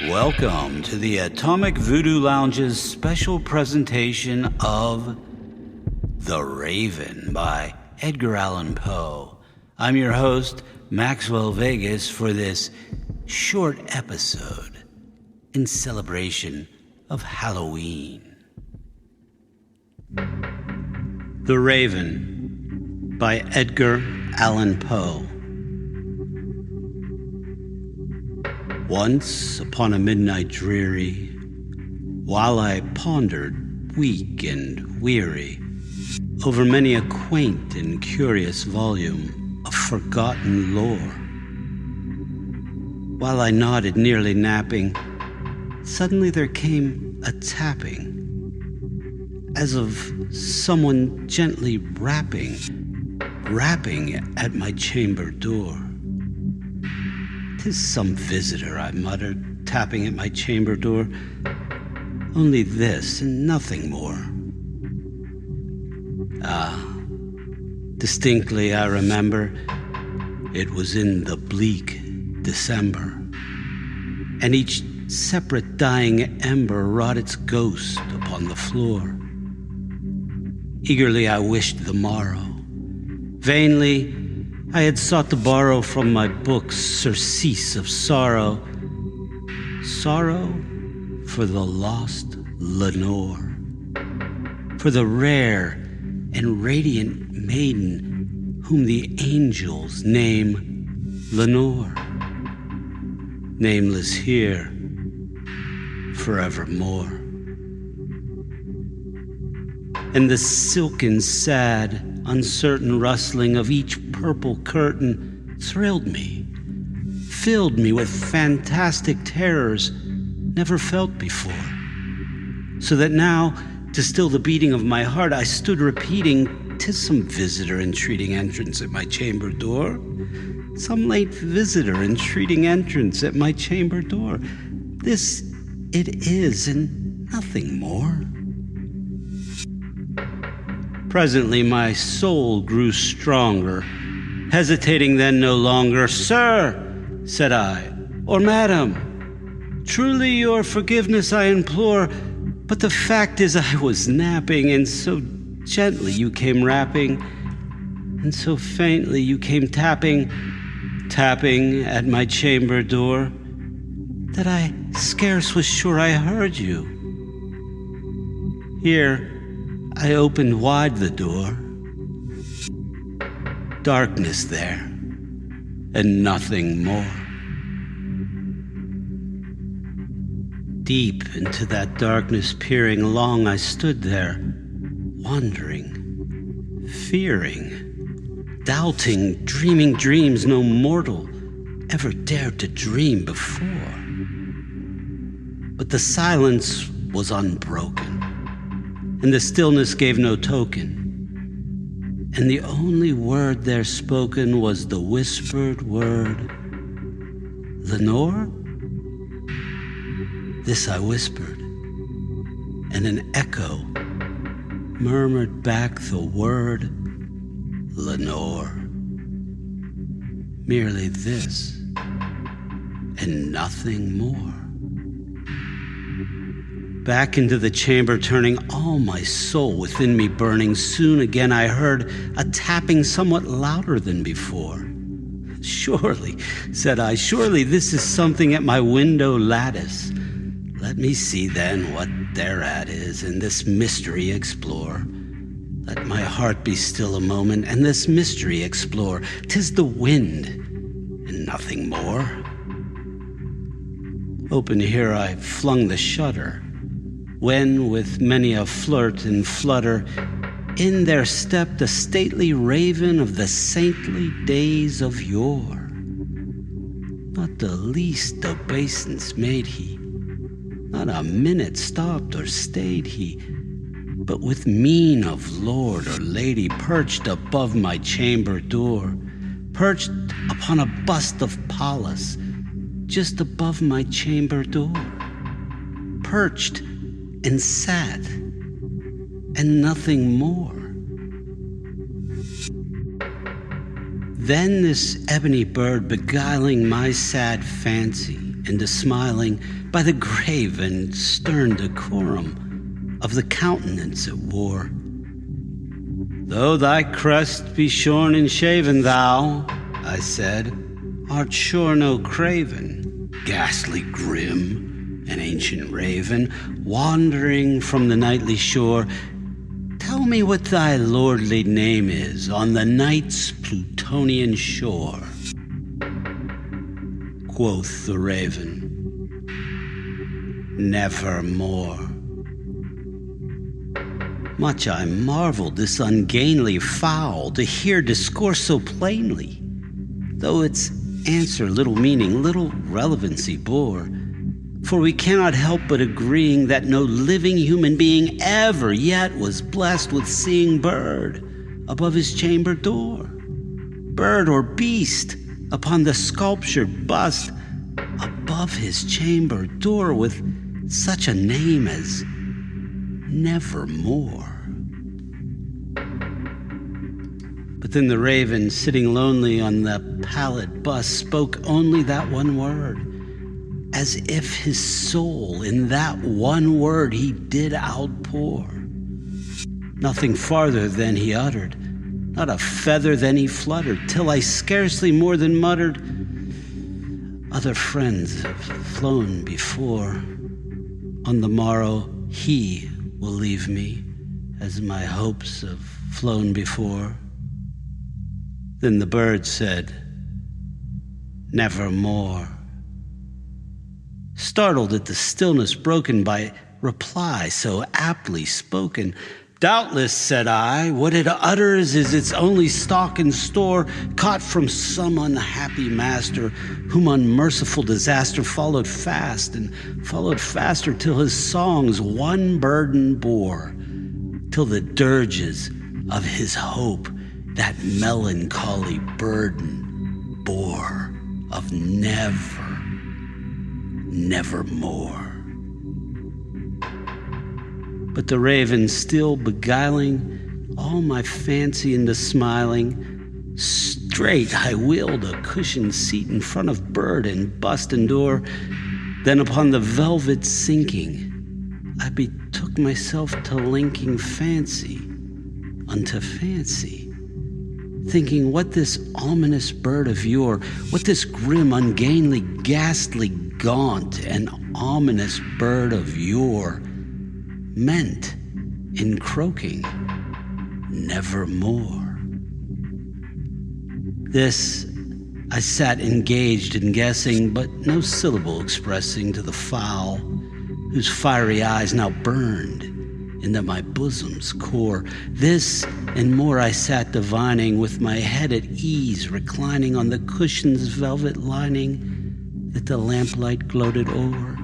Welcome to the Atomic Voodoo Lounge's special presentation of The Raven by Edgar Allan Poe. I'm your host, Maxwell Vegas, for this short episode in celebration of Halloween. The Raven by Edgar Allan Poe. Once upon a midnight dreary, while I pondered, weak and weary, over many a quaint and curious volume of forgotten lore, while I nodded, nearly napping, suddenly there came a tapping, as of someone gently rapping at my chamber door. "'Tis some visitor," I muttered, tapping at my chamber door. "Only this and nothing more." Distinctly I remember it was in the bleak December, and each separate dying ember wrought its ghost upon the floor. Eagerly I wished the morrow. Vainly I had sought to borrow from my books surcease of sorrow. Sorrow for the lost Lenore, for the rare and radiant maiden whom the angels name Lenore, nameless here forevermore. And the silken, sad, uncertain rustling of each purple curtain thrilled me, filled me with fantastic terrors never felt before, so that now, to still the beating of my heart, I stood repeating, "'Tis some visitor entreating entrance at my chamber door, some late visitor entreating entrance at my chamber door. This it is, and nothing more." Presently my soul grew stronger, hesitating then no longer. "Sir," said I, "or madam, truly your forgiveness I implore, but the fact is I was napping, and so gently you came rapping, and so faintly you came tapping at my chamber door, that I scarce was sure I heard you. Here I opened wide the door. Darkness there, and nothing more. Deep into that darkness peering, long I stood there, wondering, fearing, doubting, dreaming dreams no mortal ever dared to dream before. But the silence was unbroken, and the stillness gave no token, and the only word there spoken was the whispered word, "Lenore?" This I whispered, and an echo murmured back the word, "Lenore." Merely this, and nothing more. Back into the chamber turning, all my soul within me burning, soon again I heard a tapping somewhat louder than before. "Surely," said I, "surely this is something at my window lattice. Let me see then what thereat is, and this mystery explore. Let my heart be still a moment, and this mystery explore. 'Tis the wind, and nothing more." Open here I flung the shutter, when with many a flirt and flutter, in there stepped a stately raven of the saintly days of yore. Not the least obeisance made he, not a minute stopped or stayed he, but with mien of lord or lady perched above my chamber door, perched upon a bust of Pallas, just above my chamber door, perched and sat, and nothing more. Then this ebony bird beguiling my sad fancy, into smiling by the grave and stern decorum of the countenance it wore. Though thy crest be shorn and shaven, thou, I said, art sure no craven, ghastly grim, an ancient raven, wandering from the nightly shore. Tell me what thy lordly name is on the night's Plutonian shore. Quoth the raven, nevermore. Much I marveled this ungainly fowl to hear discourse so plainly, though its answer little meaning, little relevancy bore. For we cannot help but agreeing that no living human being ever yet was blessed with seeing bird above his chamber door, bird or beast upon the sculptured bust above his chamber door with such a name as Nevermore. But then the raven, sitting lonely on the pallid bust, spoke only that one word, as if his soul in that one word he did outpour. Nothing farther than he uttered, not a feather than he fluttered, till I scarcely more than muttered, other friends have flown before. On the morrow he will leave me, as my hopes have flown before. Then the bird said, nevermore. Startled at the stillness broken by reply so aptly spoken, doubtless, said I, what it utters is its only stock and store, caught from some unhappy master, whom unmerciful disaster followed fast and followed faster, till his songs one burden bore, till the dirges of his hope that melancholy burden bore of nevermore. But the raven, still beguiling all my fancy into smiling, straight I wheeled a cushioned seat in front of bird and bust and door. Then upon the velvet sinking, I betook myself to linking fancy unto fancy, thinking what this ominous bird of yore, what this grim, ungainly, ghastly, gaunt, and ominous bird of yore meant in croaking nevermore. This I sat engaged in guessing, but no syllable expressing to the fowl, whose fiery eyes now burned into my bosom's core. This and more I sat divining, with my head at ease, reclining on the cushion's velvet lining that the lamplight gloated o'er,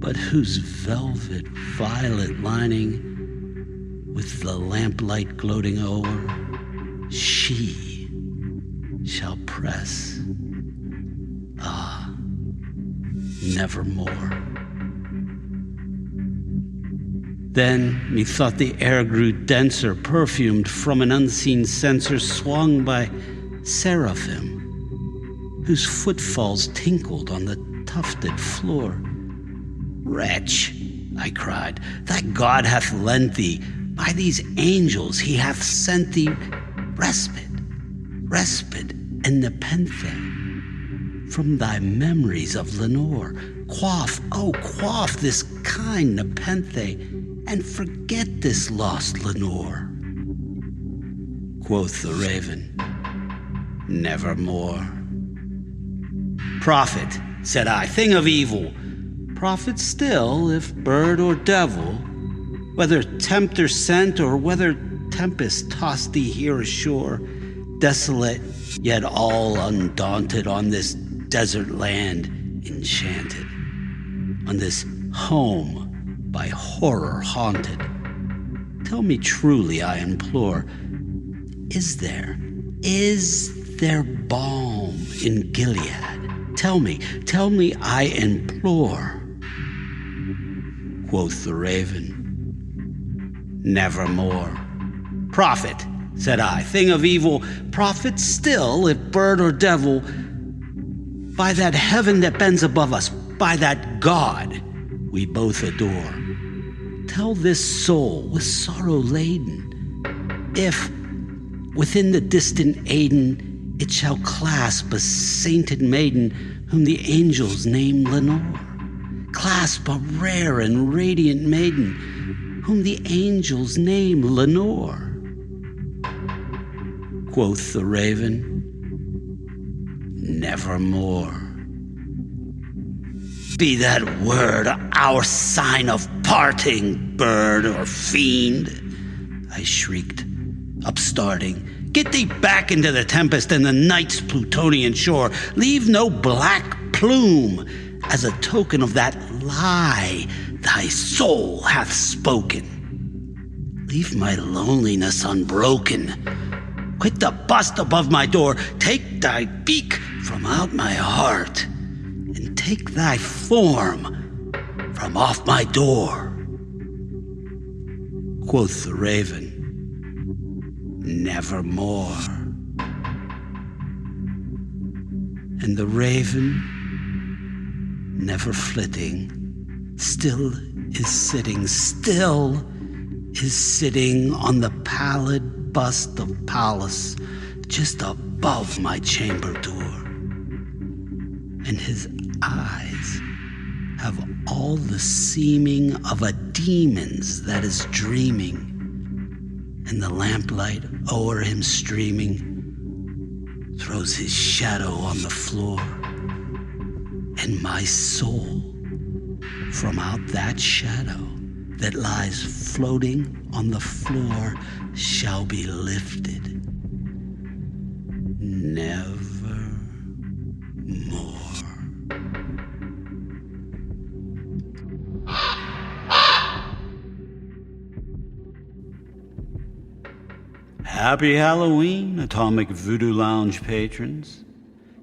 but whose velvet violet lining, with the lamplight gloating o'er, she shall press, nevermore. Then methought the air grew denser, perfumed from an unseen censer swung by seraphim, whose footfalls tinkled on the tufted floor. Wretch, I cried, thy God hath lent thee, by these angels he hath sent thee respite and nepenthe from thy memories of Lenore. Quaff, oh quaff this kind nepenthe, and forget this lost Lenore. Quoth the raven, nevermore. Prophet, said I, thing of evil, prophet still, if bird or devil, whether tempter sent or whether tempest tossed thee here ashore, desolate yet all undaunted, on this desert land enchanted, on this home by horror haunted. Tell me truly, I implore, is there balm in Gilead? Tell me, I implore. Quoth the raven, nevermore. Prophet, said I, thing of evil, prophet still, if bird or devil, by that heaven that bends above us, by that God we both adore. Tell this soul with sorrow laden, if within the distant Aidenn it shall clasp a sainted maiden whom the angels name Lenore. Clasp a rare and radiant maiden whom the angels name Lenore. Quoth the raven, nevermore. Be that word our sign of parting, bird or fiend, I shrieked, upstarting. Get thee back into the tempest and the night's Plutonian shore. Leave no black plume as a token of that lie thy soul hath spoken. Leave my loneliness unbroken. Quit the bust above my door. Take thy beak from out my heart, and take thy form from off my door. Quoth the raven, nevermore. And the raven, never flitting, still is sitting on the pallid bust of Pallas just above my chamber door. And his eyes have all the seeming of a demon's that is dreaming, and the lamplight o'er him streaming throws his shadow on the floor, and my soul from out that shadow that lies floating on the floor shall be lifted never more. Happy Halloween, Atomic Voodoo Lounge patrons.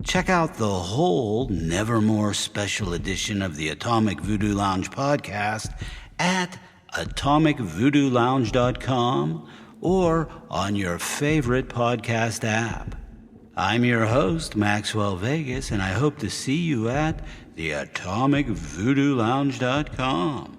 Check out the whole Nevermore special edition of the Atomic Voodoo Lounge podcast at atomicvoodoolounge.com or on your favorite podcast app. I'm your host, Maxwell Vegas, and I hope to see you at the atomicvoodoolounge.com.